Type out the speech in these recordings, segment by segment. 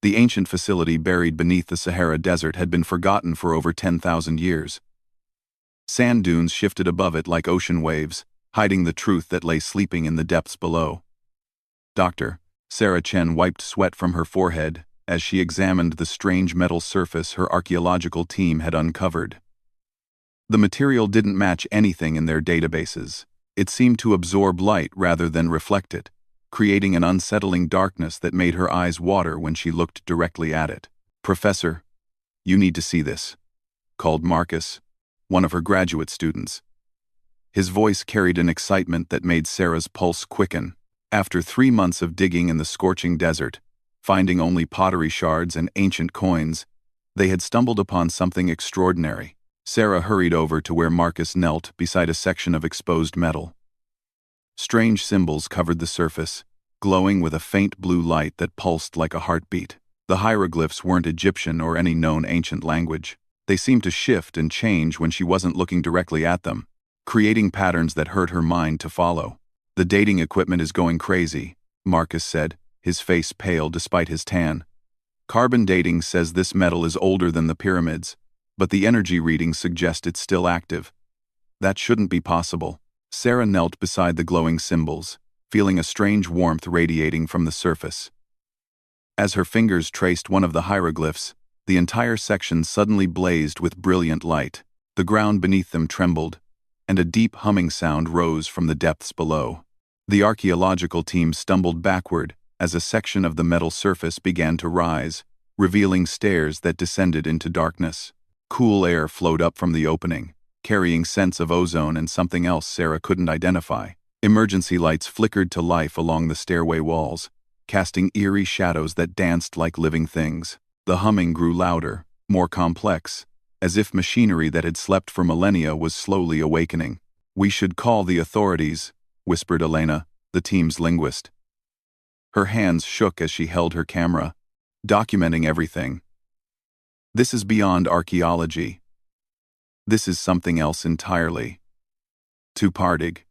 The ancient facility buried beneath the Sahara Desert had been forgotten for over 10,000 years. Sand dunes shifted above it like ocean waves, hiding the truth that lay sleeping in the depths below. Dr. Sarah Chen wiped sweat from her forehead as she examined the strange metal surface her archaeological team had uncovered. The material didn't match anything in their databases. It seemed to absorb light rather than reflect it, creating an unsettling darkness that made her eyes water when she looked directly at it. "Professor, you need to see this," called Marcus, one of her graduate students. His voice carried an excitement that made Sarah's pulse quicken. After 3 months of digging in the scorching desert, finding only pottery shards and ancient coins, they had stumbled upon something extraordinary. Sarah hurried over to where Marcus knelt beside a section of exposed metal. Strange symbols covered the surface, glowing with a faint blue light that pulsed like a heartbeat. The hieroglyphs weren't Egyptian or any known ancient language. They seemed to shift and change when she wasn't looking directly at them, creating patterns that hurt her mind to follow. "The dating equipment is going crazy," Marcus said, his face pale despite his tan. "Carbon dating says this metal is older than the pyramids, but the energy readings suggest it's still active. That shouldn't be possible." Sarah knelt beside the glowing symbols, feeling a strange warmth radiating from the surface. As her fingers traced one of the hieroglyphs, the entire section suddenly blazed with brilliant light. The ground beneath them trembled, and a deep humming sound rose from the depths below. The archaeological team stumbled backward as a section of the metal surface began to rise, revealing stairs that descended into darkness. Cool air flowed up from the opening, carrying scents of ozone and something else Sarah couldn't identify. Emergency lights flickered to life along the stairway walls, casting eerie shadows that danced like living things. The humming grew louder, more complex, as if machinery that had slept for millennia was slowly awakening. "We should call the authorities," whispered Elena, the team's linguist. Her hands shook as she held her camera, documenting everything. "This is beyond archaeology. This is something else entirely." "Tu pardig."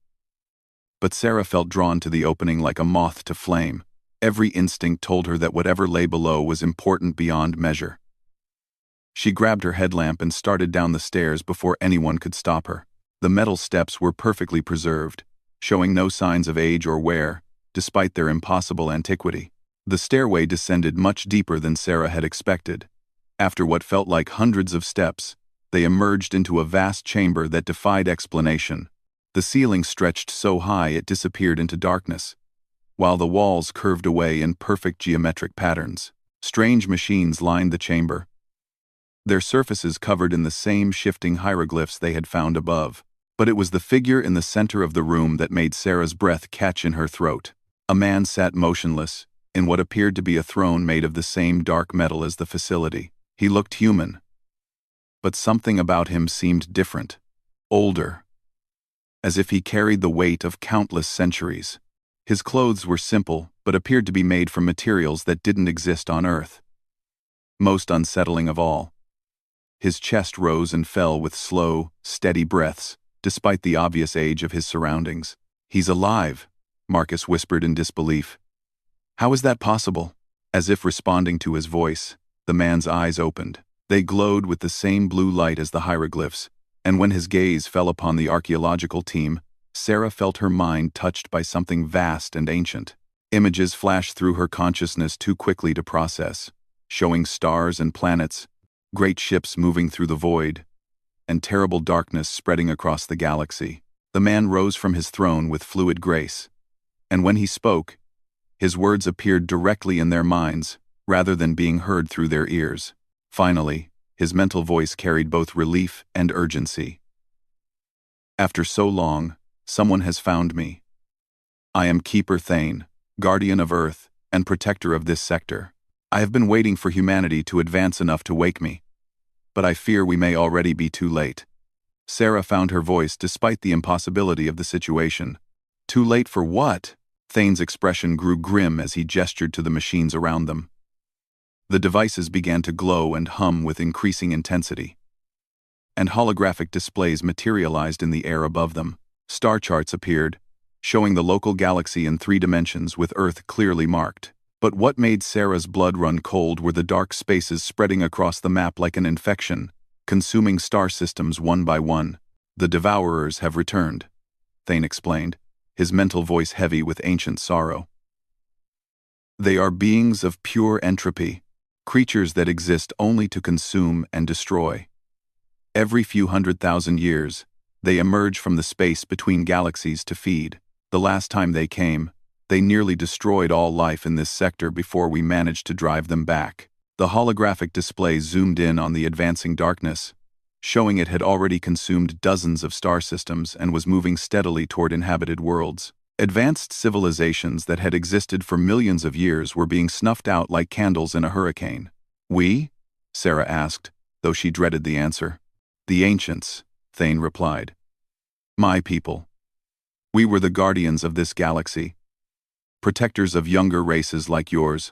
But Sarah felt drawn to the opening like a moth to flame. Every instinct told her that whatever lay below was important beyond measure. She grabbed her headlamp and started down the stairs before anyone could stop her. The metal steps were perfectly preserved, showing no signs of age or wear, despite their impossible antiquity. The stairway descended much deeper than Sarah had expected. After what felt like hundreds of steps, they emerged into a vast chamber that defied explanation. The ceiling stretched so high it disappeared into darkness, while the walls curved away in perfect geometric patterns. Strange machines lined the chamber, their surfaces covered in the same shifting hieroglyphs they had found above. But it was the figure in the center of the room that made Sarah's breath catch in her throat. A man sat motionless, in what appeared to be a throne made of the same dark metal as the facility. He looked human, but something about him seemed different, older, as if he carried the weight of countless centuries. His clothes were simple, but appeared to be made from materials that didn't exist on Earth. Most unsettling of all, his chest rose and fell with slow, steady breaths, despite the obvious age of his surroundings. "He's alive," Marcus whispered in disbelief. "How is that possible?" As if responding to his voice, the man's eyes opened. They glowed with the same blue light as the hieroglyphs, and when his gaze fell upon the archaeological team, Sarah felt her mind touched by something vast and ancient. Images flashed through her consciousness too quickly to process, showing stars and planets, great ships moving through the void, and terrible darkness spreading across the galaxy. The man rose from his throne with fluid grace, and when he spoke, his words appeared directly in their minds, rather than being heard through their ears. Finally, his mental voice carried both relief and urgency. "After so long, someone has found me. I am Keeper Thane, guardian of Earth and protector of this sector. I have been waiting for humanity to advance enough to wake me, but I fear we may already be too late." Sarah found her voice despite the impossibility of the situation. "Too late for what?" Thane's expression grew grim as he gestured to the machines around them. The devices began to glow and hum with increasing intensity, and holographic displays materialized in the air above them. Star charts appeared, showing the local galaxy in 3 dimensions with Earth clearly marked. But what made Sarah's blood run cold were the dark spaces spreading across the map like an infection, consuming star systems one by one. The Devourers have returned, Thane explained, his mental voice heavy with ancient sorrow. They are beings of pure entropy, creatures that exist only to consume and destroy. Every few 100,000 years, they emerge from the space between galaxies to feed. The last time they came, they nearly destroyed all life in this sector before we managed to drive them back. The holographic display zoomed in on the advancing darkness, showing it had already consumed dozens of star systems and was moving steadily toward inhabited worlds. Advanced civilizations that had existed for millions of years were being snuffed out like candles in a hurricane. We? Sarah asked, though she dreaded the answer. The ancients, Thane replied. My people. We were the guardians of this galaxy, protectors of younger races like yours.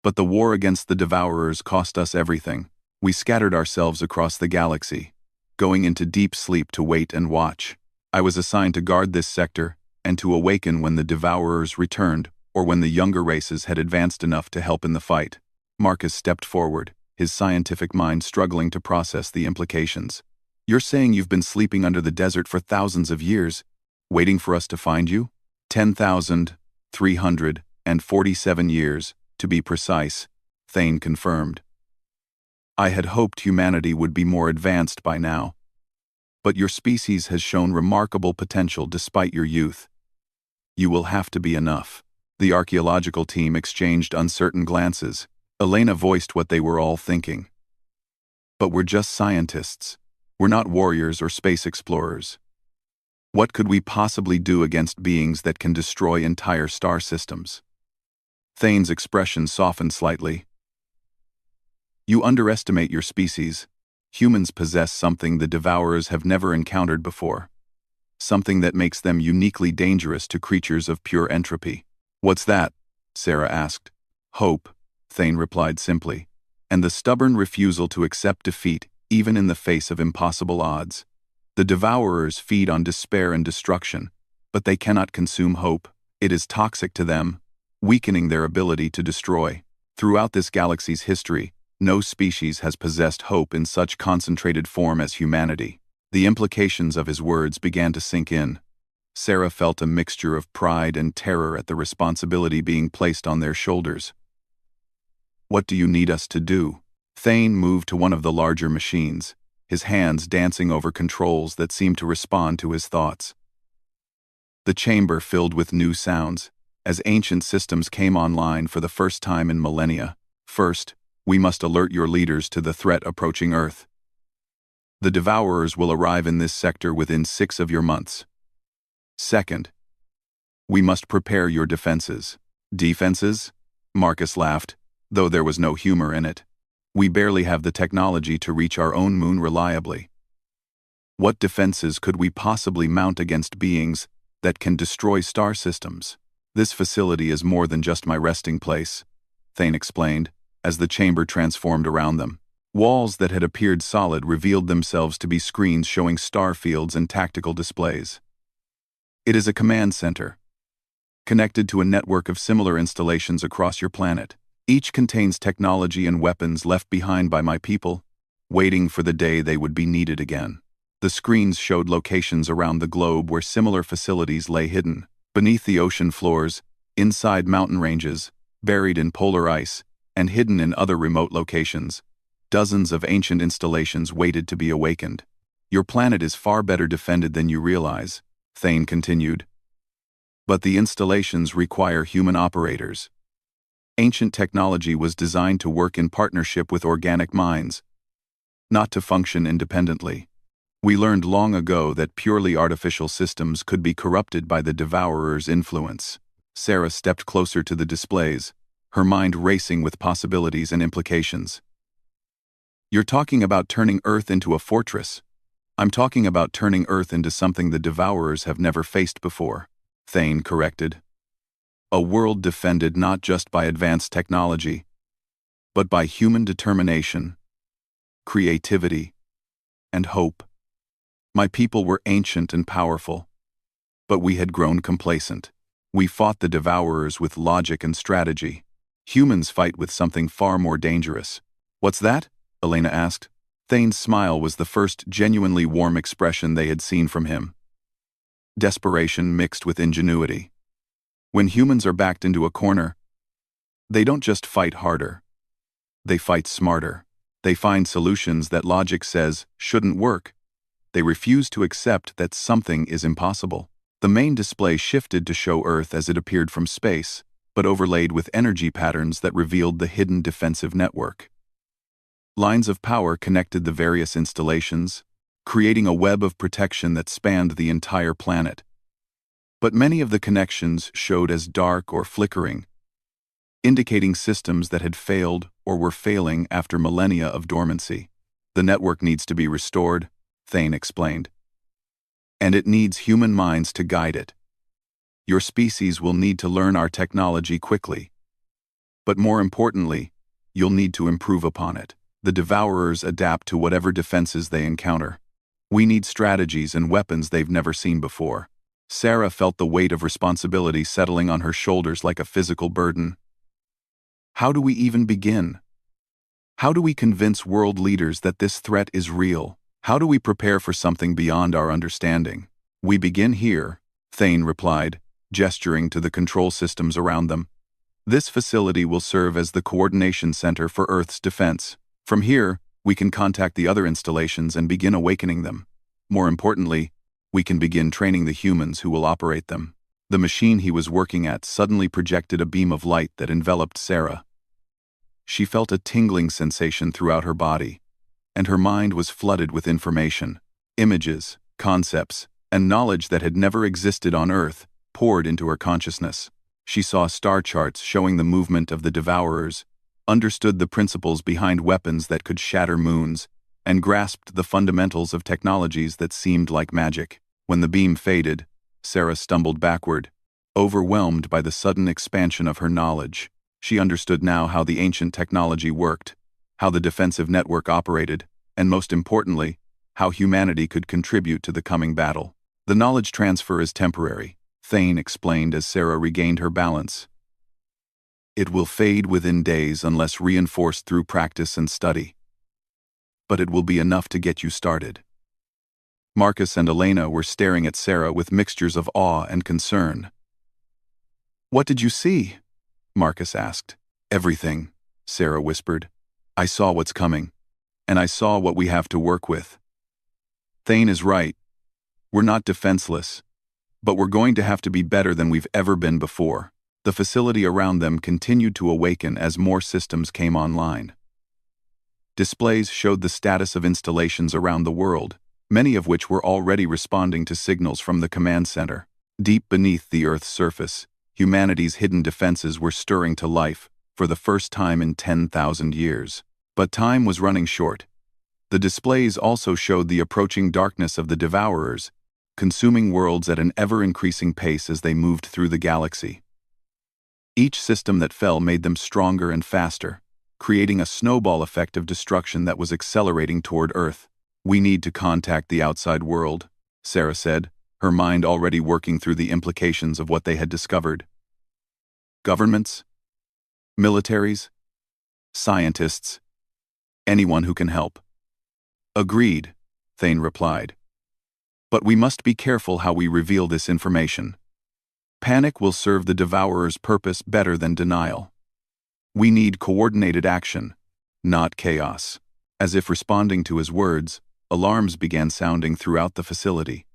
But the war against the Devourers cost us everything. We scattered ourselves across the galaxy, going into deep sleep to wait and watch. I was assigned to guard this sector and to awaken when the Devourers returned or when the younger races had advanced enough to help in the fight. Marcus stepped forward, his scientific mind struggling to process the implications. You're saying you've been sleeping under the desert for thousands of years, waiting for us to find you? 10,347 years, to be precise, Thane confirmed. I had hoped humanity would be more advanced by now. But your species has shown remarkable potential despite your youth. You will have to be enough. The archaeological team exchanged uncertain glances. Elena voiced what they were all thinking. But we're just scientists. We're not warriors or space explorers. What could we possibly do against beings that can destroy entire star systems? Thane's expression softened slightly. You underestimate your species. Humans possess something the Devourers have never encountered before. Something that makes them uniquely dangerous to creatures of pure entropy. What's that? Sarah asked. Hope, Thane replied simply, and the stubborn refusal to accept defeat even in the face of impossible odds. The Devourers feed on despair and destruction, but they cannot consume hope. It is toxic to them, weakening their ability to destroy. Throughout this galaxy's history, no species has possessed hope in such concentrated form as humanity. The implications of his words began to sink in. Sarah felt a mixture of pride and terror at the responsibility being placed on their shoulders. What do you need us to do? Thane moved to one of the larger machines, his hands dancing over controls that seemed to respond to his thoughts. The chamber filled with new sounds, as ancient systems came online for the first time in millennia. First, we must alert your leaders to the threat approaching Earth. The Devourers will arrive in this sector within 6 of your months. Second, we must prepare your defenses. Defenses? Marcus laughed, though there was no humor in it. We barely have the technology to reach our own moon reliably. What defenses could we possibly mount against beings that can destroy star systems? This facility is more than just my resting place, Thane explained, as the chamber transformed around them. Walls that had appeared solid revealed themselves to be screens showing star fields and tactical displays. It is a command center, connected to a network of similar installations across your planet. Each contains technology and weapons left behind by my people, waiting for the day they would be needed again. The screens showed locations around the globe where similar facilities lay hidden, beneath the ocean floors, inside mountain ranges, buried in polar ice, and hidden in other remote locations. Dozens of ancient installations waited to be awakened. Your planet is far better defended than you realize, Thane continued. But the installations require human operators. Ancient technology was designed to work in partnership with organic minds, not to function independently. We learned long ago that purely artificial systems could be corrupted by the Devourer's influence. Sarah stepped closer to the displays, her mind racing with possibilities and implications. You're talking about turning Earth into a fortress. I'm talking about turning Earth into something the Devourers have never faced before, Thane corrected. A world defended not just by advanced technology, but by human determination, creativity, and hope. My people were ancient and powerful, but we had grown complacent. We fought the Devourers with logic and strategy, Humans fight with something far more dangerous. What's that? Elena asked. Thane's smile was the first genuinely warm expression they had seen from him. Desperation mixed with ingenuity. When humans are backed into a corner, they don't just fight harder. They fight smarter. They find solutions that logic says shouldn't work. They refuse to accept that something is impossible. The main display shifted to show Earth as it appeared from space, but overlaid with energy patterns that revealed the hidden defensive network. Lines of power connected the various installations, creating a web of protection that spanned the entire planet. But many of the connections showed as dark or flickering, indicating systems that had failed or were failing after millennia of dormancy. The network needs to be restored, Thane explained. And it needs human minds to guide it. Your species will need to learn our technology quickly. But more importantly, you'll need to improve upon it. The Devourers adapt to whatever defenses they encounter. We need strategies and weapons they've never seen before. Sarah felt the weight of responsibility settling on her shoulders like a physical burden. How do we even begin? How do we convince world leaders that this threat is real? How do we prepare for something beyond our understanding? We begin here, Thane replied, gesturing to the control systems around them. This facility will serve as the coordination center for Earth's defense. From here, we can contact the other installations and begin awakening them. More importantly, we can begin training the humans who will operate them. The machine he was working at suddenly projected a beam of light that enveloped Sarah. She felt a tingling sensation throughout her body, and her mind was flooded with information. Images, concepts, and knowledge that had never existed on Earth poured into her consciousness. She saw star charts showing the movement of the Devourers, understood the principles behind weapons that could shatter moons, and grasped the fundamentals of technologies that seemed like magic. When the beam faded, Sarah stumbled backward, overwhelmed by the sudden expansion of her knowledge. She understood now how the ancient technology worked, how the defensive network operated, and most importantly, how humanity could contribute to the coming battle. The knowledge transfer is temporary, Thane explained as Sarah regained her balance. It will fade within days unless reinforced through practice and study. But it will be enough to get you started. Marcus and Elena were staring at Sarah with mixtures of awe and concern. What did you see? Marcus asked. Everything, Sarah whispered. I saw what's coming, and I saw what we have to work with. Thane is right. We're not defenseless, but we're going to have to be better than we've ever been before. The facility around them continued to awaken as more systems came online. Displays showed the status of installations around the world, many of which were already responding to signals from the command center. Deep beneath the Earth's surface, humanity's hidden defenses were stirring to life for the first time in 10,000 years. But time was running short. The displays also showed the approaching darkness of the Devourers, consuming worlds at an ever-increasing pace as they moved through the galaxy. Each system that fell made them stronger and faster, creating a snowball effect of destruction that was accelerating toward Earth. We need to contact the outside world, Sarah said, her mind already working through the implications of what they had discovered. Governments, militaries, scientists, anyone who can help. Agreed, Thane replied. But we must be careful how we reveal this information. Panic will serve the Devourer's purpose better than denial. We need coordinated action, not chaos. As if responding to his words, alarms began sounding throughout the facility.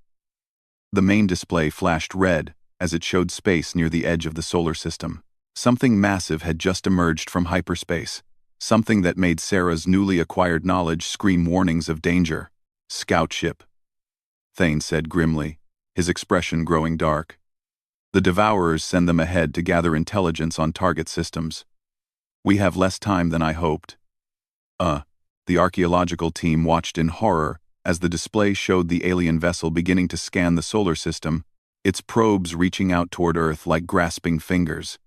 The main display flashed red as it showed space near the edge of the solar system. Something massive had just emerged from hyperspace, something that made Sarah's newly acquired knowledge scream warnings of danger. Scout ship, Thane said grimly, his expression growing dark. The Devourers send them ahead to gather intelligence on target systems. We have less time than I hoped. The archaeological team watched in horror as the display showed the alien vessel beginning to scan the solar system, its probes reaching out toward Earth like grasping fingers.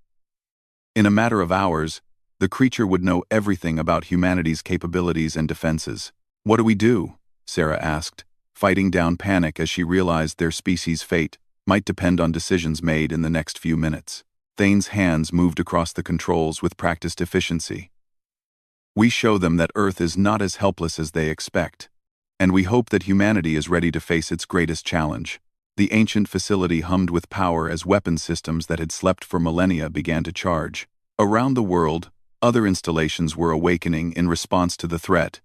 In a matter of hours, the creature would know everything about humanity's capabilities and defenses. What do we do? Sarah asked, fighting down panic as she realized their species' fate might depend on decisions made in the next few minutes. Thane's hands moved across the controls with practiced efficiency. We show them that Earth is not as helpless as they expect, and we hope that humanity is ready to face its greatest challenge. The ancient facility hummed with power as weapon systems that had slept for millennia began to charge. Around the world, other installations were awakening in response to the threat,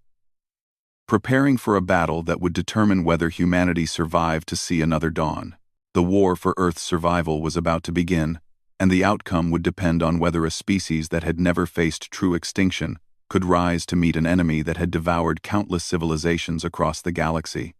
preparing for a battle that would determine whether humanity survived to see another dawn. The war for Earth's survival was about to begin, and the outcome would depend on whether a species that had never faced true extinction could rise to meet an enemy that had devoured countless civilizations across the galaxy.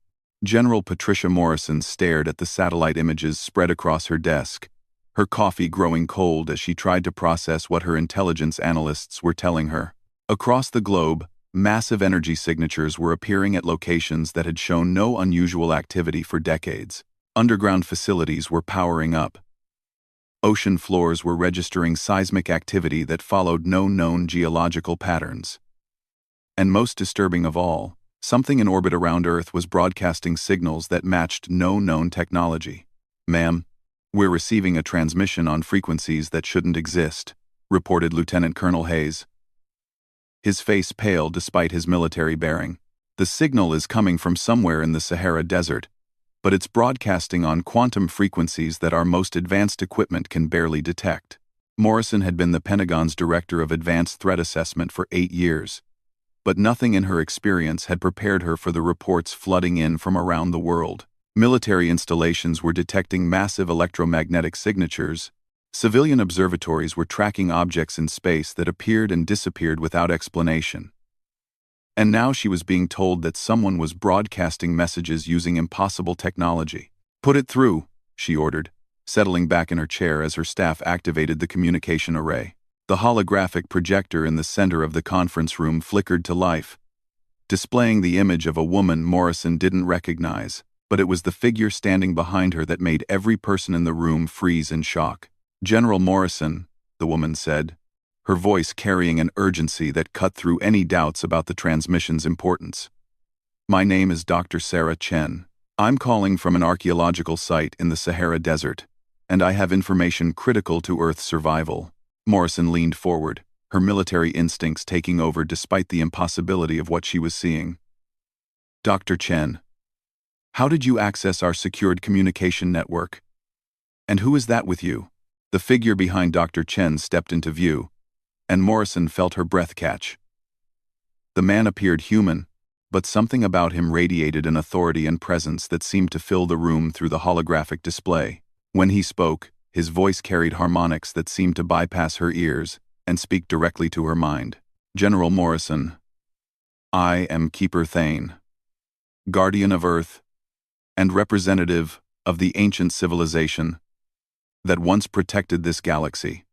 General Patricia Morrison stared at the satellite images spread across her desk, her coffee growing cold as she tried to process what her intelligence analysts were telling her. Across the globe, massive energy signatures were appearing at locations that had shown no unusual activity for decades. Underground facilities were powering up. Ocean floors were registering seismic activity that followed no known geological patterns. And most disturbing of all, something in orbit around Earth was broadcasting signals that matched no known technology. "Ma'am, we're receiving a transmission on frequencies that shouldn't exist," reported Lieutenant Colonel Hayes. His face pale despite his military bearing. "The signal is coming from somewhere in the Sahara Desert, but it's broadcasting on quantum frequencies that our most advanced equipment can barely detect." Morrison had been the Pentagon's Director of Advanced Threat Assessment for 8 years, but nothing in her experience had prepared her for the reports flooding in from around the world. Military installations were detecting massive electromagnetic signatures. Civilian observatories were tracking objects in space that appeared and disappeared without explanation. And now she was being told that someone was broadcasting messages using impossible technology. "Put it through," she ordered, settling back in her chair as her staff activated the communication array. The holographic projector in the center of the conference room flickered to life, displaying the image of a woman Morrison didn't recognize, but it was the figure standing behind her that made every person in the room freeze in shock. "General Morrison," the woman said, her voice carrying an urgency that cut through any doubts about the transmission's importance. "My name is Dr. Sarah Chen. I'm calling from an archaeological site in the Sahara Desert, and I have information critical to Earth's survival." Morrison leaned forward, her military instincts taking over despite the impossibility of what she was seeing. "Dr. Chen, how did you access our secured communication network? And who is that with you?" The figure behind Dr. Chen stepped into view, and Morrison felt her breath catch. The man appeared human, but something about him radiated an authority and presence that seemed to fill the room through the holographic display. When he spoke, his voice carried harmonics that seemed to bypass her ears and speak directly to her mind. "General Morrison, I am Keeper Thane, guardian of Earth, and representative of the ancient civilization that once protected this galaxy.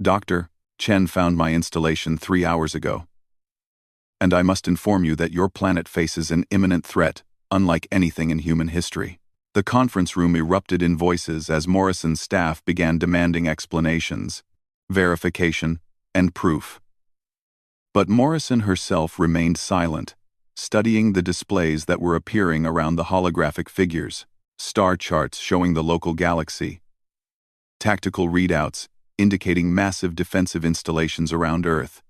Dr. Chen found my installation 3 hours ago, and I must inform you that your planet faces an imminent threat unlike anything in human history." The conference room erupted in voices as Morrison's staff began demanding explanations, verification, and proof. But Morrison herself remained silent, studying the displays that were appearing around the holographic figures, star charts showing the local galaxy, tactical readouts indicating massive defensive installations around Earth,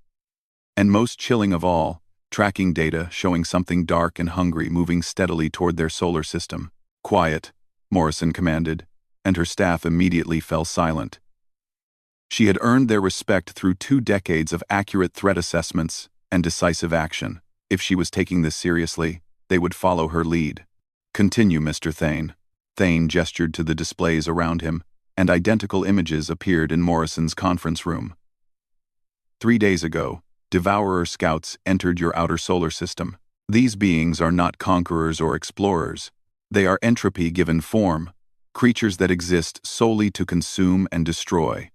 and most chilling of all, tracking data showing something dark and hungry moving steadily toward their solar system. "Quiet," Morrison commanded, and her staff immediately fell silent. She had earned their respect through 2 decades of accurate threat assessments and decisive action. If she was taking this seriously, they would follow her lead. "Continue, Mr. Thane." Thane gestured to the displays around him, and identical images appeared in Morrison's conference room. 3 days ago, Devourer scouts entered your outer solar system. These beings are not conquerors or explorers. They are entropy given form, creatures that exist solely to consume and destroy.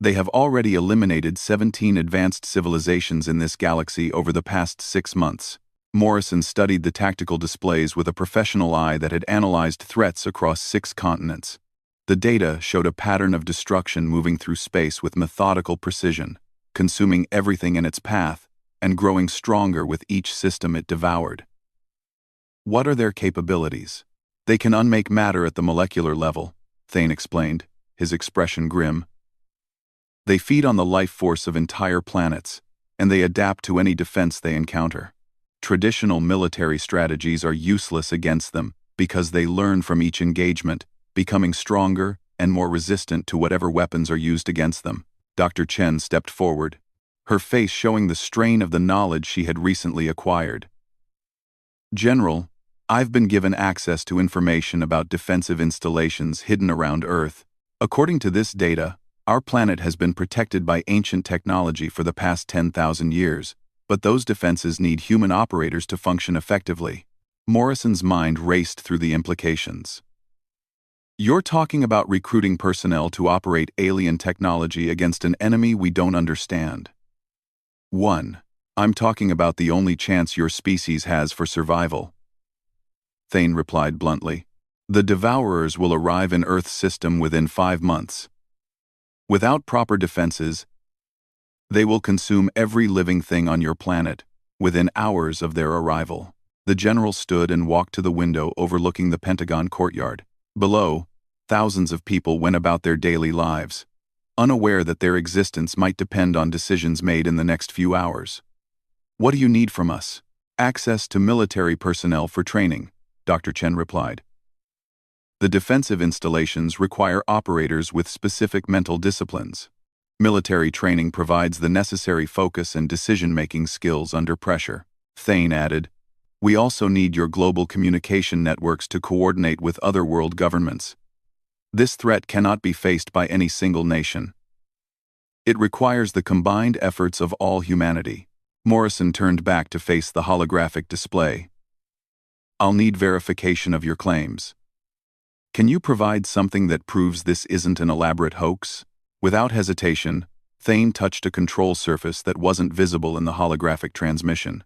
They have already eliminated 17 advanced civilizations in this galaxy over the past 6 months. Morrison studied the tactical displays with a professional eye that had analyzed threats across 6 continents. The data showed a pattern of destruction moving through space with methodical precision, consuming everything in its path and growing stronger with each system it devoured. "What are their capabilities?" "They can unmake matter at the molecular level," Thane explained, his expression grim. They feed on the life force of entire planets, and they adapt to any defense they encounter. Traditional military strategies are useless against them because they learn from each engagement, becoming stronger and more resistant to whatever weapons are used against them. Dr. Chen stepped forward, her face showing the strain of the knowledge she had recently acquired. General, I've been given access to information about defensive installations hidden around Earth. According to this data, our planet has been protected by ancient technology for the past 10,000 years, but those defenses need human operators to function effectively. Morrison's mind raced through the implications. You're talking about recruiting personnel to operate alien technology against an enemy we don't understand. 1. I'm talking about the only chance your species has for survival. Thane replied bluntly. The Devourers will arrive in Earth's system within 5 months. Without proper defenses, they will consume every living thing on your planet within hours of their arrival. The general stood and walked to the window overlooking the Pentagon courtyard. Below, thousands of people went about their daily lives, unaware that their existence might depend on decisions made in the next few hours. What do you need from us? Access to military personnel for training, Dr. Chen replied. The defensive installations require operators with specific mental disciplines. Military training provides the necessary focus and decision-making skills under pressure. Thane added, we also need your global communication networks to coordinate with other world governments. This threat cannot be faced by any single nation. It requires the combined efforts of all humanity. Morrison turned back to face the holographic display. I'll need verification of your claims. Can you provide something that proves this isn't an elaborate hoax? Without hesitation, Thane touched a control surface that wasn't visible in the holographic transmission.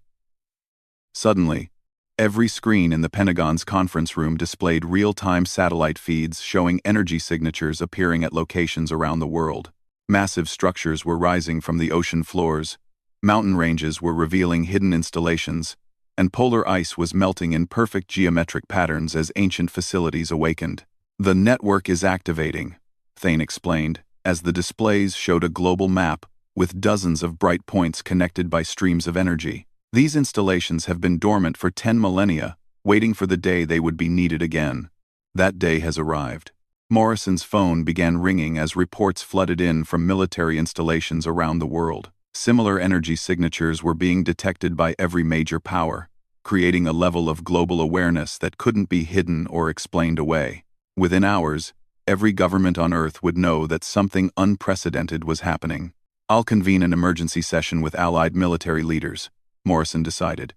Suddenly, every screen in the Pentagon's conference room displayed real-time satellite feeds showing energy signatures appearing at locations around the world. Massive structures were rising from the ocean floors, mountain ranges were revealing hidden installations, and polar ice was melting in perfect geometric patterns as ancient facilities awakened. The network is activating, Thane explained, as the displays showed a global map with dozens of bright points connected by streams of energy. These installations have been dormant for 10 millennia, waiting for the day they would be needed again. That day has arrived. Morrison's phone began ringing as reports flooded in from military installations around the world. Similar energy signatures were being detected by every major power, creating a level of global awareness that couldn't be hidden or explained away. Within hours, every government on Earth would know that something unprecedented was happening. I'll convene an emergency session with allied military leaders, Morrison decided.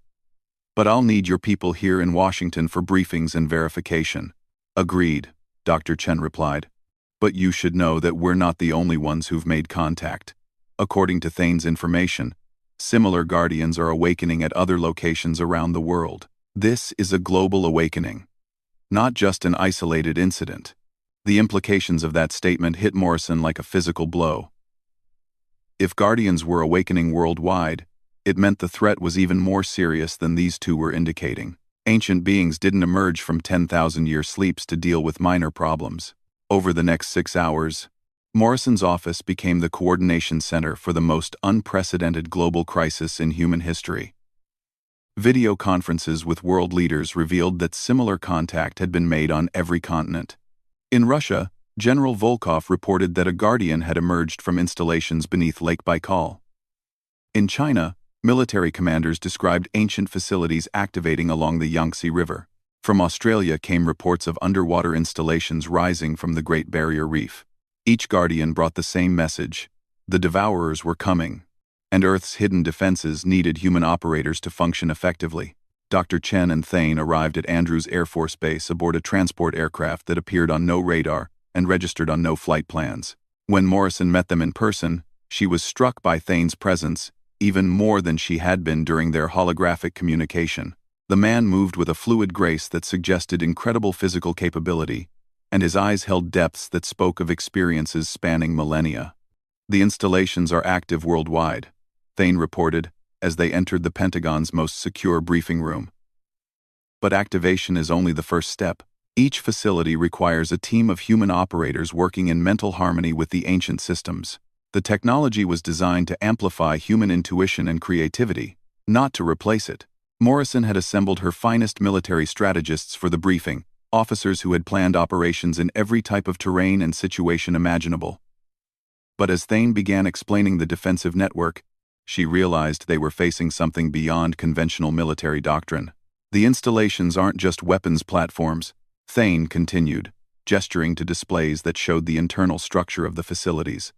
But I'll need your people here in Washington for briefings and verification. Agreed, Dr. Chen replied. But you should know that we're not the only ones who've made contact. According to Thane's information, similar Guardians are awakening at other locations around the world. This is a global awakening, not just an isolated incident. The implications of that statement hit Morrison like a physical blow. If Guardians were awakening worldwide, it meant the threat was even more serious than these two were indicating. Ancient beings didn't emerge from 10,000-year sleeps to deal with minor problems. Over the next 6 hours, Morrison's office became the coordination center for the most unprecedented global crisis in human history. Video conferences with world leaders revealed that similar contact had been made on every continent. In Russia, General Volkov reported that a Guardian had emerged from installations beneath Lake Baikal. In China, military commanders described ancient facilities activating along the Yangtze River. From Australia came reports of underwater installations rising from the Great Barrier Reef. Each Guardian brought the same message: the Devourers were coming, and Earth's hidden defenses needed human operators to function effectively. Dr. Chen and Thane arrived at Andrews Air Force Base aboard a transport aircraft that appeared on no radar and registered on no flight plans. When Morrison met them in person, she was struck by Thane's presence, even more than she had been during their holographic communication. The man moved with a fluid grace that suggested incredible physical capability, and his eyes held depths that spoke of experiences spanning millennia. The installations are active worldwide, Thane reported, as they entered the Pentagon's most secure briefing room. But activation is only the first step. Each facility requires a team of human operators working in mental harmony with the ancient systems. The technology was designed to amplify human intuition and creativity, not to replace it. Morrison had assembled her finest military strategists for the briefing, officers who had planned operations in every type of terrain and situation imaginable. But as Thane began explaining the defensive network, she realized they were facing something beyond conventional military doctrine. The installations aren't just weapons platforms, Thane continued, gesturing to displays that showed the internal structure of the facilities.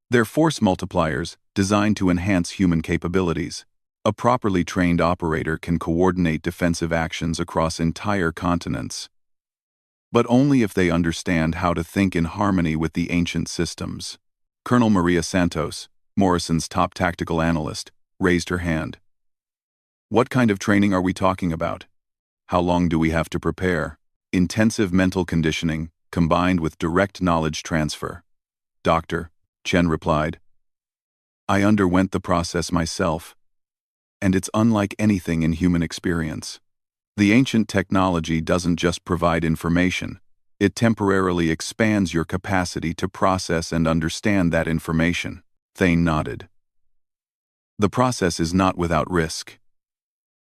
They're force multipliers, designed to enhance human capabilities. A properly trained operator can coordinate defensive actions across entire continents. But only if they understand how to think in harmony with the ancient systems. Colonel Maria Santos, Morrison's top tactical analyst, raised her hand. What kind of training are we talking about? How long do we have to prepare? Intensive mental conditioning, combined with direct knowledge transfer. Doctor, Chen replied. I underwent the process myself, and it's unlike anything in human experience. The ancient technology doesn't just provide information, it temporarily expands your capacity to process and understand that information. Thane nodded. The process is not without risk.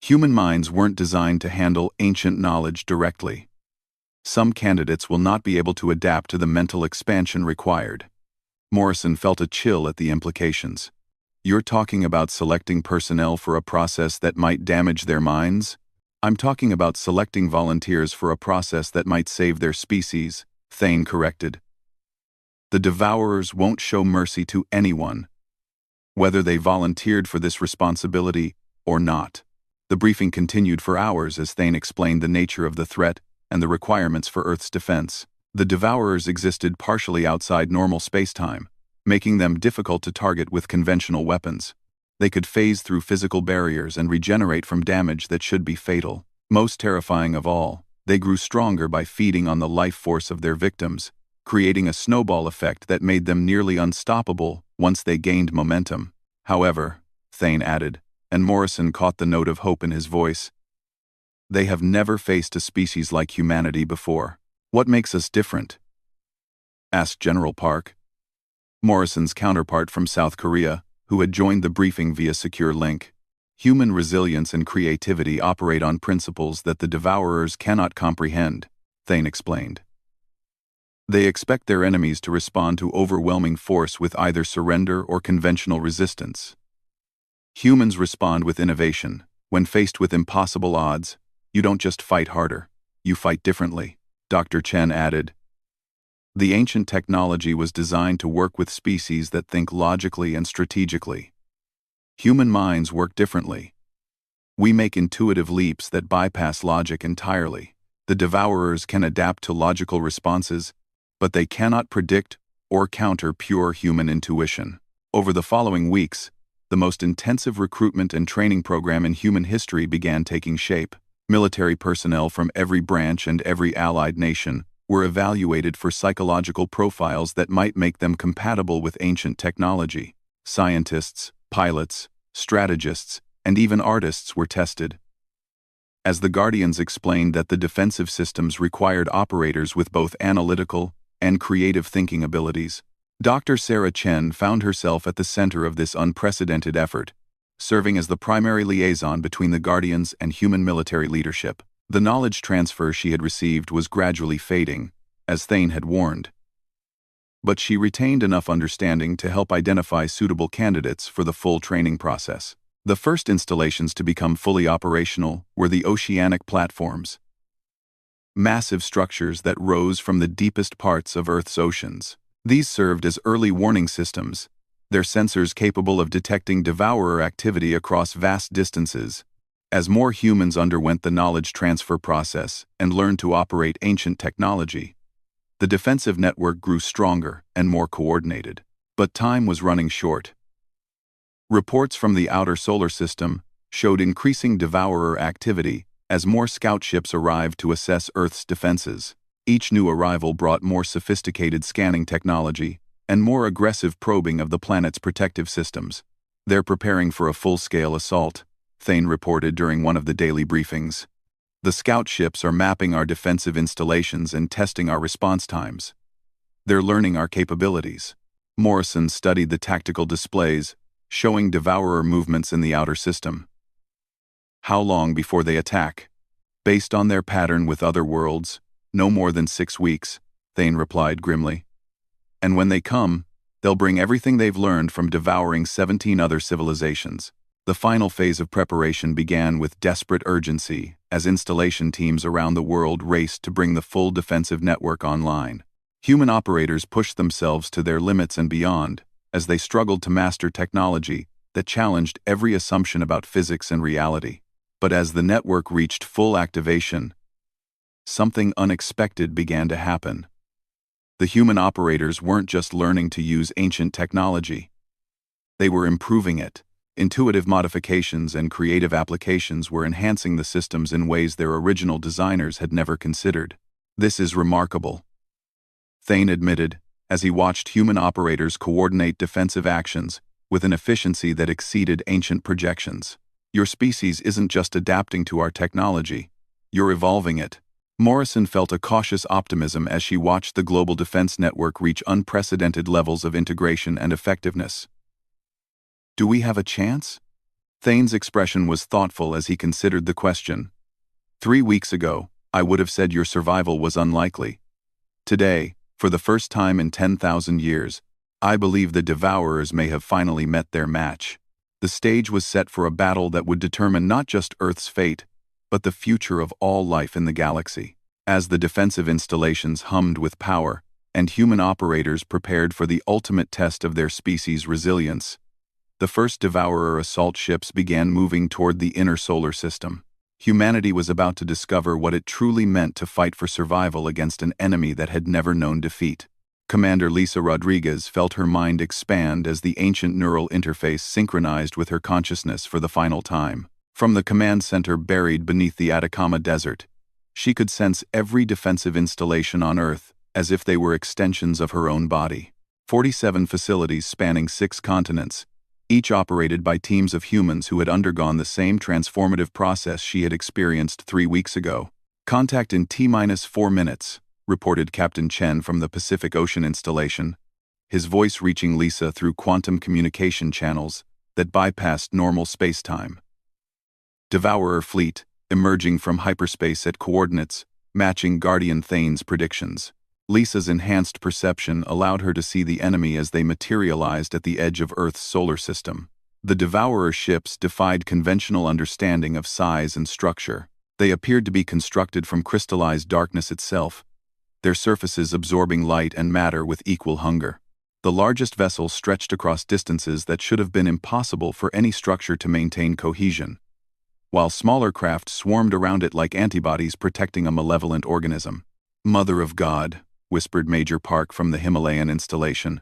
Human minds weren't designed to handle ancient knowledge directly. Some candidates will not be able to adapt to the mental expansion required. Morrison felt a chill at the implications. You're talking about selecting personnel for a process that might damage their minds? I'm talking about selecting volunteers for a process that might save their species, Thane corrected. The Devourers won't show mercy to anyone, whether they volunteered for this responsibility or not. The briefing continued for hours as Thane explained the nature of the threat and the requirements for Earth's defense. The Devourers existed partially outside normal spacetime, making them difficult to target with conventional weapons. They could phase through physical barriers and regenerate from damage that should be fatal. Most terrifying of all, they grew stronger by feeding on the life force of their victims, creating a snowball effect that made them nearly unstoppable once they gained momentum. However, Thane added, and Morrison caught the note of hope in his voice, they have never faced a species like humanity before. What makes us different? Asked General Park, Morrison's counterpart from South Korea, who had joined the briefing via secure link. Human resilience and creativity operate on principles that the Devourers cannot comprehend, Thane explained. They expect their enemies to respond to overwhelming force with either surrender or conventional resistance. Humans respond with innovation. When faced with impossible odds, you don't just fight harder, you fight differently, Dr. Chen added. The ancient technology was designed to work with species that think logically and strategically. Human minds work differently. We make intuitive leaps that bypass logic entirely. The Devourers can adapt to logical responses, but they cannot predict or counter pure human intuition. Over the following weeks, the most intensive recruitment and training program in human history began taking shape. Military personnel from every branch and every allied nation were evaluated for psychological profiles that might make them compatible with ancient technology. Scientists, pilots, strategists, and even artists were tested. As the Guardians explained that the defensive systems required operators with both analytical and creative thinking abilities, Dr. Sarah Chen found herself at the center of this unprecedented effort, serving as the primary liaison between the Guardians and human military leadership. The knowledge transfer she had received was gradually fading, as Thane had warned. But she retained enough understanding to help identify suitable candidates for the full training process. The first installations to become fully operational were the oceanic platforms, massive structures that rose from the deepest parts of Earth's oceans. These served as early warning systems, their sensors capable of detecting devourer activity across vast distances. As more humans underwent the knowledge transfer process and learned to operate ancient technology, the defensive network grew stronger and more coordinated. But time was running short. Reports from the outer solar system showed increasing devourer activity as more scout ships arrived to assess Earth's defenses. Each new arrival brought more sophisticated scanning technology and more aggressive probing of the planet's protective systems. They're preparing for a full-scale assault, Thane reported during one of the daily briefings. The scout ships are mapping our defensive installations and testing our response times. They're learning our capabilities. Morrison studied the tactical displays, showing Devourer movements in the outer system. How long before they attack? Based on their pattern with other worlds, no more than 6 weeks, Thane replied grimly. And when they come, they'll bring everything they've learned from devouring 17 other civilizations. The final phase of preparation began with desperate urgency as installation teams around the world raced to bring the full defensive network online. Human operators pushed themselves to their limits and beyond as they struggled to master technology that challenged every assumption about physics and reality. But as the network reached full activation, something unexpected began to happen. The human operators weren't just learning to use ancient technology. They were improving it. Intuitive modifications and creative applications were enhancing the systems in ways their original designers had never considered. This is remarkable, Thane admitted, as he watched human operators coordinate defensive actions with an efficiency that exceeded ancient projections. Your species isn't just adapting to our technology, you're evolving it. Morrison felt a cautious optimism as she watched the global defense network reach unprecedented levels of integration and effectiveness. Do we have a chance? Thane's expression was thoughtful as he considered the question. 3 weeks ago, I would have said your survival was unlikely. Today, for the first time in 10,000 years, I believe the Devourers may have finally met their match. The stage was set for a battle that would determine not just Earth's fate, but the future of all life in the galaxy. As the defensive installations hummed with power, and human operators prepared for the ultimate test of their species' resilience, the first Devourer assault ships began moving toward the inner solar system. Humanity was about to discover what it truly meant to fight for survival against an enemy that had never known defeat. Commander Lisa Rodriguez felt her mind expand as the ancient neural interface synchronized with her consciousness for the final time. From the command center buried beneath the Atacama Desert, she could sense every defensive installation on Earth as if they were extensions of her own body. 47 facilities spanning 6 continents, each operated by teams of humans who had undergone the same transformative process she had experienced 3 weeks ago. Contact in T-4 minutes, reported Captain Chen from the Pacific Ocean installation, his voice reaching Lisa through quantum communication channels that bypassed normal space-time. Devourer fleet, emerging from hyperspace at coordinates, matching Guardian Thane's predictions. Lisa's enhanced perception allowed her to see the enemy as they materialized at the edge of Earth's solar system. The Devourer ships defied conventional understanding of size and structure. They appeared to be constructed from crystallized darkness itself, their surfaces absorbing light and matter with equal hunger. The largest vessel stretched across distances that should have been impossible for any structure to maintain cohesion, while smaller craft swarmed around it like antibodies protecting a malevolent organism. Mother of God, whispered Major Park from the Himalayan installation.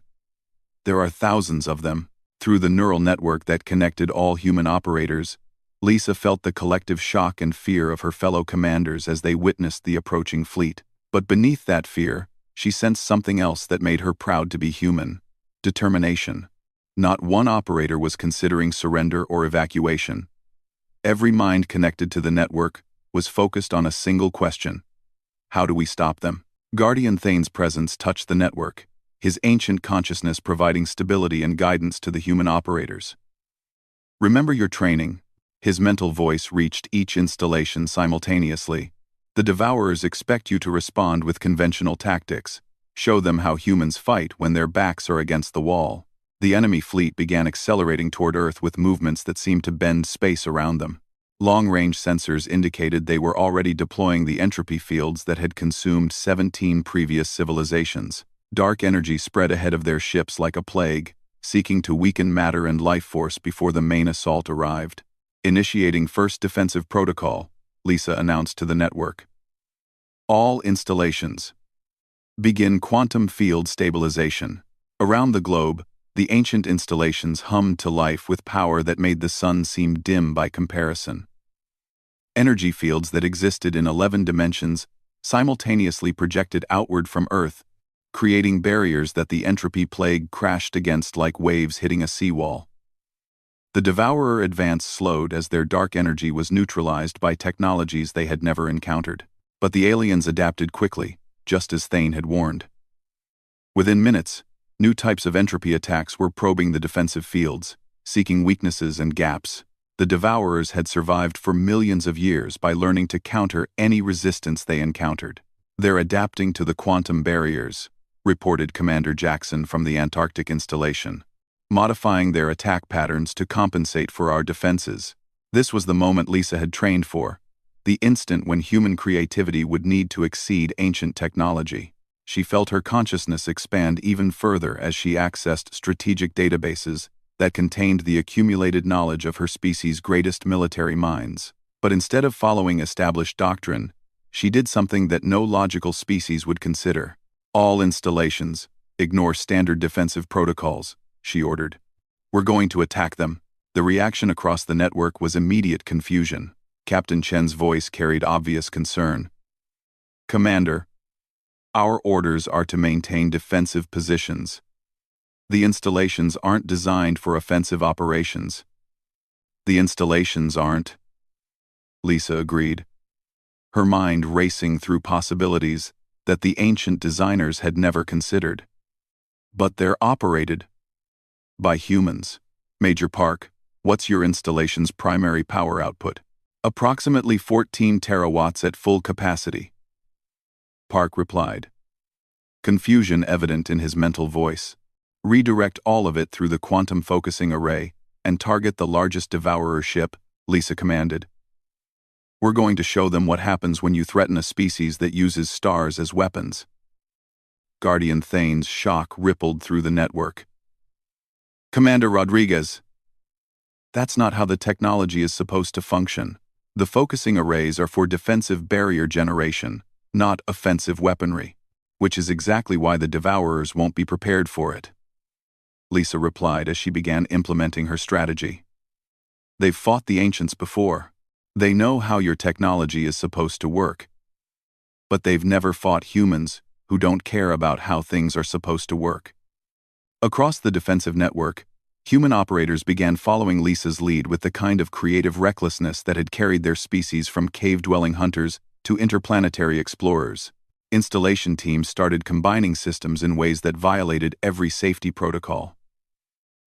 There are thousands of them. Through the neural network that connected all human operators, Lisa felt the collective shock and fear of her fellow commanders as they witnessed the approaching fleet. But beneath that fear, she sensed something else that made her proud to be human: determination. Not one operator was considering surrender or evacuation. Every mind connected to the network was focused on a single question: how do we stop them? Guardian Thane's presence touched the network, his ancient consciousness providing stability and guidance to the human operators. Remember your training. His mental voice reached each installation simultaneously. The Devourers expect you to respond with conventional tactics. Show them how humans fight when their backs are against the wall. The enemy fleet began accelerating toward Earth with movements that seemed to bend space around them. Long-range sensors indicated they were already deploying the entropy fields that had consumed 17 previous civilizations. Dark energy spread ahead of their ships like a plague, seeking to weaken matter and life force before the main assault arrived. Initiating first defensive protocol, Lisa announced to the network. All installations. Begin quantum field stabilization. Around the globe, the ancient installations hummed to life with power that made the sun seem dim by comparison. Energy fields that existed in 11 dimensions simultaneously projected outward from Earth, creating barriers that the entropy plague crashed against like waves hitting a seawall. The Devourer advance slowed as their dark energy was neutralized by technologies they had never encountered. But the aliens adapted quickly, just as Thane had warned. Within minutes, new types of entropy attacks were probing the defensive fields, seeking weaknesses and gaps. The Devourers had survived for millions of years by learning to counter any resistance they encountered. "They're adapting to the quantum barriers," reported Commander Jackson from the Antarctic installation, "modifying their attack patterns to compensate for our defenses." This was the moment Lisa had trained for, the instant when human creativity would need to exceed ancient technology. She felt her consciousness expand even further as she accessed strategic databases that contained the accumulated knowledge of her species' greatest military minds. But instead of following established doctrine, she did something that no logical species would consider. "All installations, ignore standard defensive protocols," she ordered. "We're going to attack them." The reaction across the network was immediate confusion. Captain Chen's voice carried obvious concern. "Commander, our orders are to maintain defensive positions. The installations aren't designed for offensive operations." "The installations aren't," Lisa agreed, her mind racing through possibilities that the ancient designers had never considered. "But they're operated by humans. Major Park, what's your installation's primary power output?" "Approximately 14 terawatts at full capacity," Park replied, confusion evident in his mental voice. "Redirect all of it through the quantum focusing array and target the largest Devourer ship," Lisa commanded. "We're going to show them what happens when you threaten a species that uses stars as weapons." Guardian Thane's shock rippled through the network. "Commander Rodriguez, that's not how the technology is supposed to function. The focusing arrays are for defensive barrier generation, not offensive weaponry, which is exactly why the Devourers won't be prepared for it," Lisa replied as she began implementing her strategy. "They've fought the ancients before. They know how your technology is supposed to work. But they've never fought humans who don't care about how things are supposed to work." Across the defensive network, human operators began following Lisa's lead with the kind of creative recklessness that had carried their species from cave-dwelling hunters to interplanetary explorers. Installation teams started combining systems in ways that violated every safety protocol,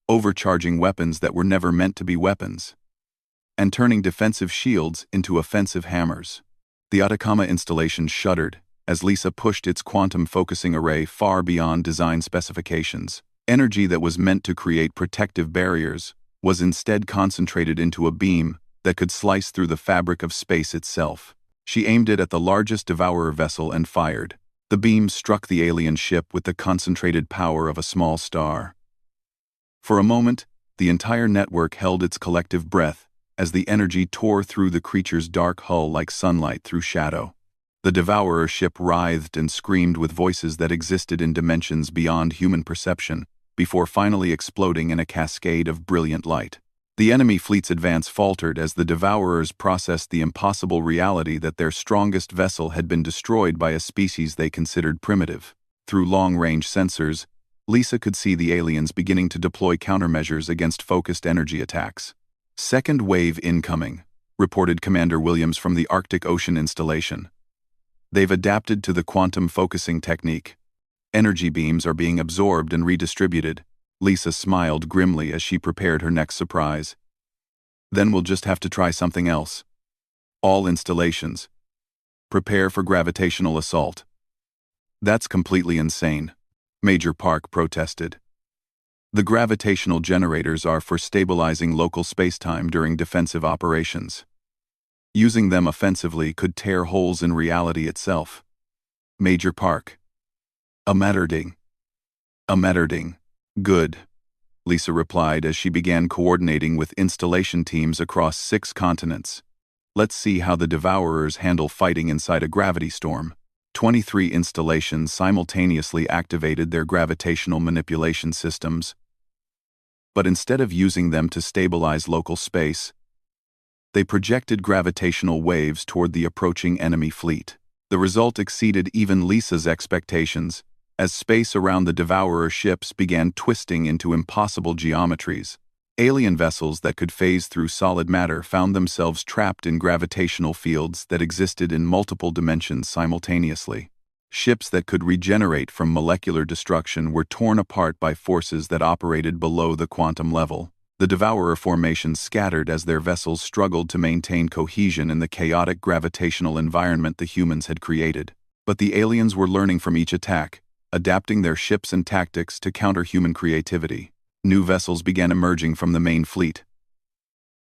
overcharging weapons that were never meant to be weapons, and turning defensive shields into offensive hammers. The Atacama installation shuddered as Lisa pushed its quantum focusing array far beyond design specifications. Energy that was meant to create protective barriers was instead concentrated into a beam that could slice through the fabric of space itself. She aimed it at the largest Devourer vessel and fired. The beam struck the alien ship with the concentrated power of a small star. For a moment, the entire network held its collective breath as the energy tore through the creature's dark hull like sunlight through shadow. The Devourer ship writhed and screamed with voices that existed in dimensions beyond human perception, before finally exploding in a cascade of brilliant light. The enemy fleet's advance faltered as the Devourers processed the impossible reality that their strongest vessel had been destroyed by a species they considered primitive. Through long-range sensors, Lisa could see the aliens beginning to deploy countermeasures against focused energy attacks. "Second wave incoming," reported Commander Williams from the Arctic Ocean installation. "They've adapted to the quantum focusing technique. Energy beams are being absorbed and redistributed." Lisa smiled grimly as she prepared her next surprise. "Then we'll just have to try something else. All installations, prepare for gravitational assault." "That's completely insane," Major Park protested. "The gravitational generators are for stabilizing local spacetime during defensive operations. Using them offensively could tear holes in reality itself." "Major Park, a Metterding. A Metterding. Good," Lisa replied as she began coordinating with installation teams across 6 continents. "Let's see how the Devourers handle fighting inside a gravity storm." 23 installations simultaneously activated their gravitational manipulation systems. But instead of using them to stabilize local space, they projected gravitational waves toward the approaching enemy fleet. The result exceeded even Lisa's expectations, as space around the Devourer ships began twisting into impossible geometries. Alien vessels that could phase through solid matter found themselves trapped in gravitational fields that existed in multiple dimensions simultaneously. Ships that could regenerate from molecular destruction were torn apart by forces that operated below the quantum level. The Devourer formations scattered as their vessels struggled to maintain cohesion in the chaotic gravitational environment the humans had created. But the aliens were learning from each attack, adapting their ships and tactics to counter human creativity. New vessels began emerging from the main fleet.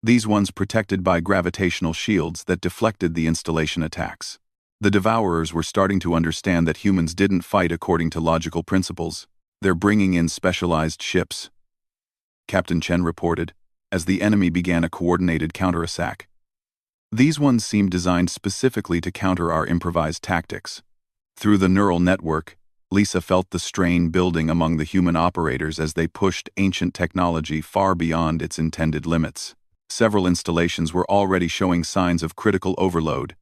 These ones protected by gravitational shields that deflected the installation attacks. The Devourers were starting to understand that humans didn't fight according to logical principles. They're bringing in specialized ships, Captain Chen reported, as the enemy began a coordinated counterattack. These ones seemed designed specifically to counter our improvised tactics. Through the neural network, Lisa felt the strain building among the human operators as they pushed ancient technology far beyond its intended limits. Several installations were already showing signs of critical overload,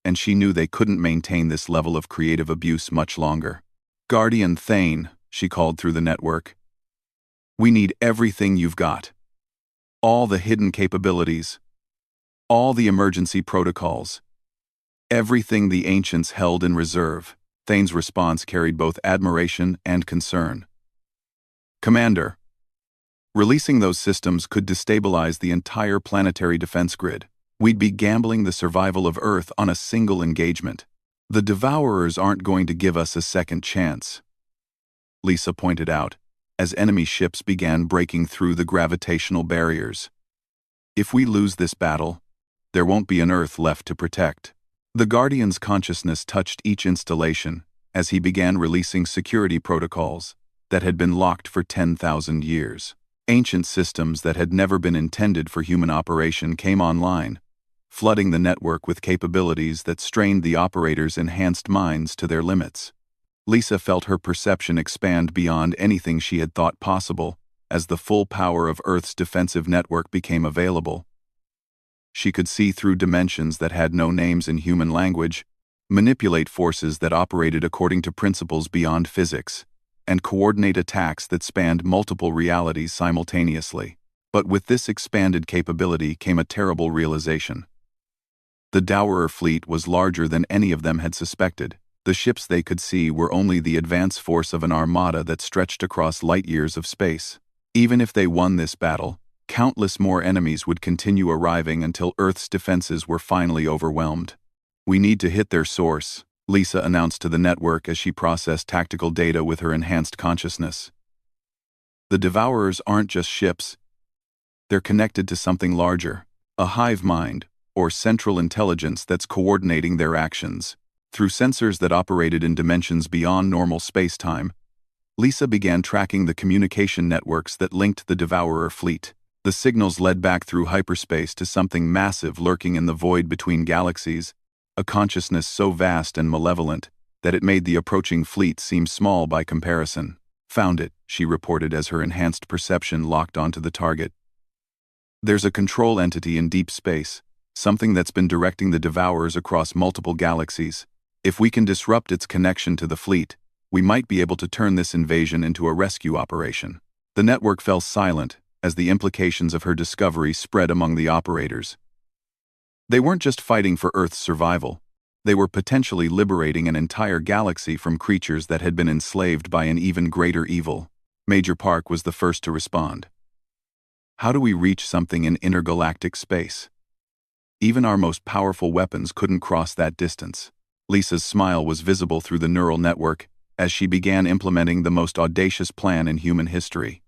and she knew they couldn't maintain this level of creative abuse much longer. "Guardian Thane," she called through the network. "We need everything you've got. All the hidden capabilities. All the emergency protocols. Everything the ancients held in reserve." Thane's response carried both admiration and concern. "Commander, releasing those systems could destabilize the entire planetary defense grid. We'd be gambling the survival of Earth on a single engagement. The Devourers aren't going to give us a second chance," Lisa pointed out, as enemy ships began breaking through the gravitational barriers. "If we lose this battle, there won't be an Earth left to protect." The Guardian's consciousness touched each installation as he began releasing security protocols that had been locked for 10,000 years. Ancient systems that had never been intended for human operation came online, flooding the network with capabilities that strained the operators' enhanced minds to their limits. Lisa felt her perception expand beyond anything she had thought possible as the full power of Earth's defensive network became available. She could see through dimensions that had no names in human language, manipulate forces that operated according to principles beyond physics, and coordinate attacks that spanned multiple realities simultaneously. But with this expanded capability came a terrible realization. The Devourer fleet was larger than any of them had suspected. The ships they could see were only the advance force of an armada that stretched across light years of space. Even if they won this battle, countless more enemies would continue arriving until Earth's defenses were finally overwhelmed. "We need to hit their source," Lisa announced to the network as she processed tactical data with her enhanced consciousness. "The Devourers aren't just ships. They're connected to something larger, a hive mind, or central intelligence that's coordinating their actions." Through sensors that operated in dimensions beyond normal space-time, Lisa began tracking the communication networks that linked the Devourer fleet. The signals led back through hyperspace to something massive lurking in the void between galaxies, a consciousness so vast and malevolent that it made the approaching fleet seem small by comparison. "Found it," she reported as her enhanced perception locked onto the target. "There's a control entity in deep space, something that's been directing the Devourers across multiple galaxies. If we can disrupt its connection to the fleet, we might be able to turn this invasion into a rescue operation." The network fell silent as the implications of her discovery spread among the operators. They weren't just fighting for Earth's survival. They were potentially liberating an entire galaxy from creatures that had been enslaved by an even greater evil. Major Park was the first to respond. "How do we reach something in intergalactic space? Even our most powerful weapons couldn't cross that distance." Lisa's smile was visible through the neural network as she began implementing the most audacious plan in human history.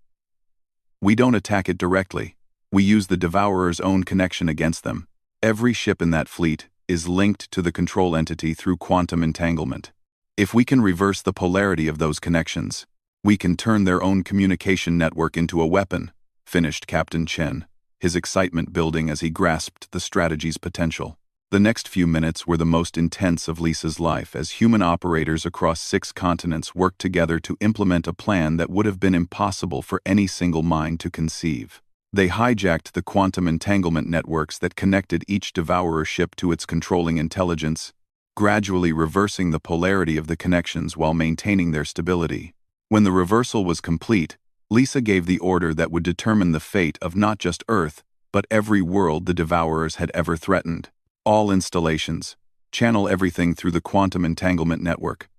"We don't attack it directly. We use the Devourer's own connection against them. Every ship in that fleet is linked to the control entity through quantum entanglement. If we can reverse the polarity of those connections, we can turn their own communication network into a weapon," finished Captain Chen, his excitement building as he grasped the strategy's potential. The next few minutes were the most intense of Lisa's life as human operators across 6 continents worked together to implement a plan that would have been impossible for any single mind to conceive. They hijacked the quantum entanglement networks that connected each Devourer ship to its controlling intelligence, gradually reversing the polarity of the connections while maintaining their stability. When the reversal was complete, Lisa gave the order that would determine the fate of not just Earth, but every world the Devourers had ever threatened. All installations. Channel everything through the quantum entanglement network.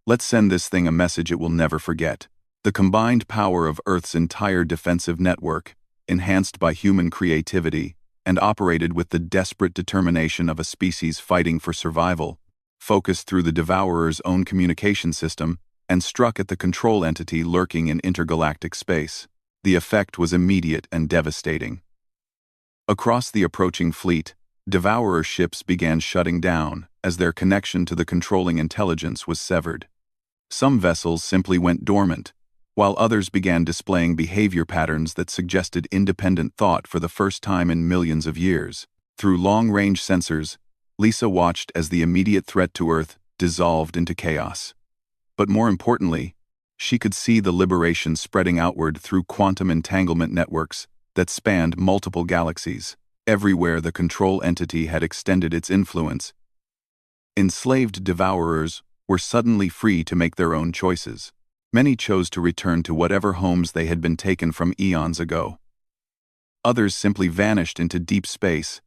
Let's send this thing a message it will never forget. The combined power of Earth's entire defensive network, enhanced by human creativity, and operated with the desperate determination of a species fighting for survival, focused through the Devourer's own communication system, and struck at the control entity lurking in intergalactic space. The effect was immediate and devastating. Across the approaching fleet, Devourer ships began shutting down as their connection to the controlling intelligence was severed. Some vessels simply went dormant, while others began displaying behavior patterns that suggested independent thought for the first time in millions of years. Through long-range sensors, Lisa watched as the immediate threat to Earth dissolved into chaos. But more importantly, she could see the liberation spreading outward through quantum entanglement networks that spanned multiple galaxies. Everywhere the control entity had extended its influence, enslaved Devourers were suddenly free to make their own choices. Many chose to return to whatever homes they had been taken from eons ago. Others simply vanished into deep space,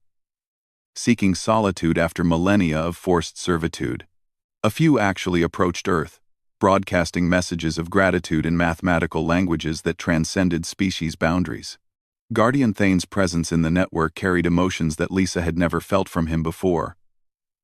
seeking solitude after millennia of forced servitude. A few actually approached Earth, broadcasting messages of gratitude in mathematical languages that transcended species boundaries. Guardian Thane's presence in the network carried emotions that Lisa had never felt from him before.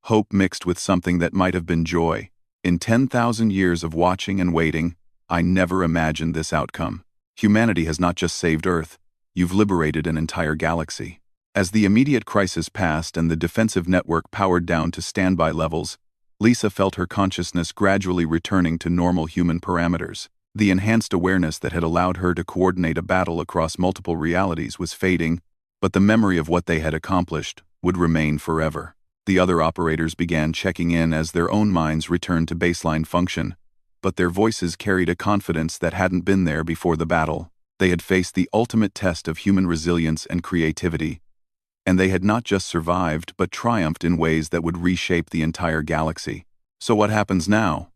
Hope mixed with something that might have been joy. In 10,000 years of watching and waiting, I never imagined this outcome. Humanity has not just saved Earth, you've liberated an entire galaxy. As the immediate crisis passed and the defensive network powered down to standby levels, Lisa felt her consciousness gradually returning to normal human parameters. The enhanced awareness that had allowed her to coordinate a battle across multiple realities was fading, but the memory of what they had accomplished would remain forever. The other operators began checking in as their own minds returned to baseline function, but their voices carried a confidence that hadn't been there before the battle. They had faced the ultimate test of human resilience and creativity, and they had not just survived but triumphed in ways that would reshape the entire galaxy. "So what happens now?"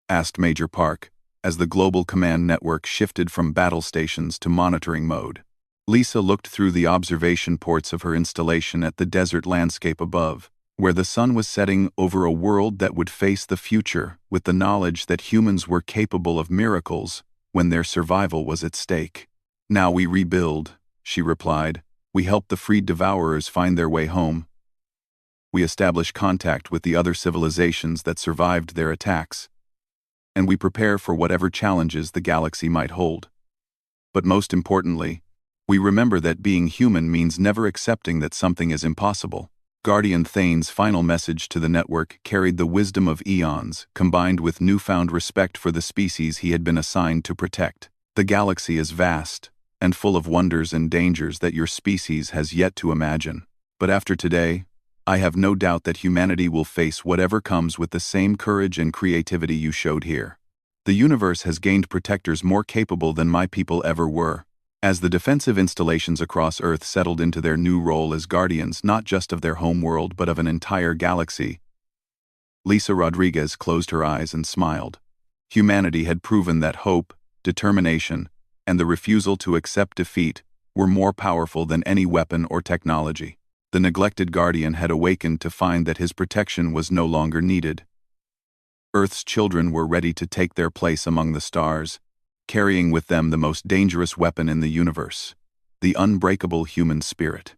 asked Major Park, as the global command network shifted from battle stations to monitoring mode. Lisa looked through the observation ports of her installation at the desert landscape above, where the sun was setting over a world that would face the future with the knowledge that humans were capable of miracles when their survival was at stake. "Now we rebuild," she replied. "We help the freed Devourers find their way home. We establish contact with the other civilizations that survived their attacks, and we prepare for whatever challenges the galaxy might hold. But most importantly, we remember that being human means never accepting that something is impossible." Guardian Thane's final message to the network carried the wisdom of eons, combined with newfound respect for the species he had been assigned to protect. "The galaxy is vast, and full of wonders and dangers that your species has yet to imagine. But after today, I have no doubt that humanity will face whatever comes with the same courage and creativity you showed here. The universe has gained protectors more capable than my people ever were." As the defensive installations across Earth settled into their new role as guardians not just of their home world but of an entire galaxy, Lisa Rodriguez closed her eyes and smiled. Humanity had proven that hope, determination, and the refusal to accept defeat were more powerful than any weapon or technology. The neglected guardian had awakened to find that his protection was no longer needed. Earth's children were ready to take their place among the stars, carrying with them the most dangerous weapon in the universe, the unbreakable human spirit.